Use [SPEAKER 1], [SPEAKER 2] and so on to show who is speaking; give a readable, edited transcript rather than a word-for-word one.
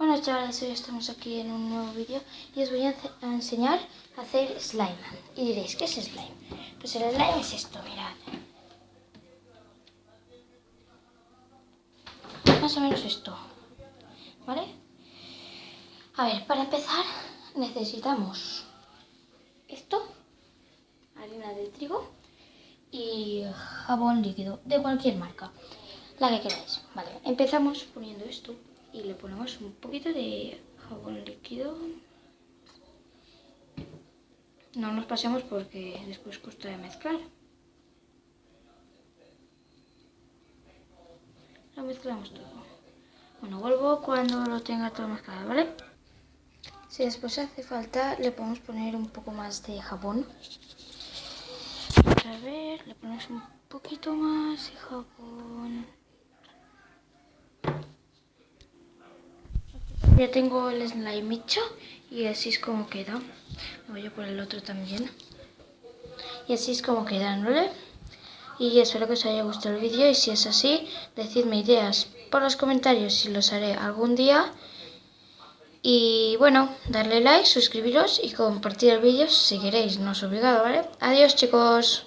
[SPEAKER 1] Bueno chavales, hoy estamos aquí en un nuevo vídeo y os voy a enseñar a hacer slime. Y diréis, ¿qué es slime? Pues el slime es esto, mirad. Más o menos esto, ¿vale? A ver, para empezar necesitamos esto, harina de trigo y jabón líquido de cualquier marca, la que queráis. Vale, empezamos poniendo esto y le ponemos un poquito de jabón líquido. No nos pasemos porque después cuesta de mezclar. Lo mezclamos todo. Bueno, vuelvo cuando lo tenga todo mezclado, ¿vale? Si después hace falta, le podemos poner un poco más de jabón. A ver, le ponemos un poquito más de jabón. Ya tengo el slime hecho y así es como queda. Voy a poner el otro también. Y así es como quedan, ¿vale? Y espero que os haya gustado el vídeo y si es así, decidme ideas por los comentarios si los haré algún día. Y bueno, darle like, suscribiros y compartir el vídeo si queréis, no es obligado, ¿vale? Adiós chicos.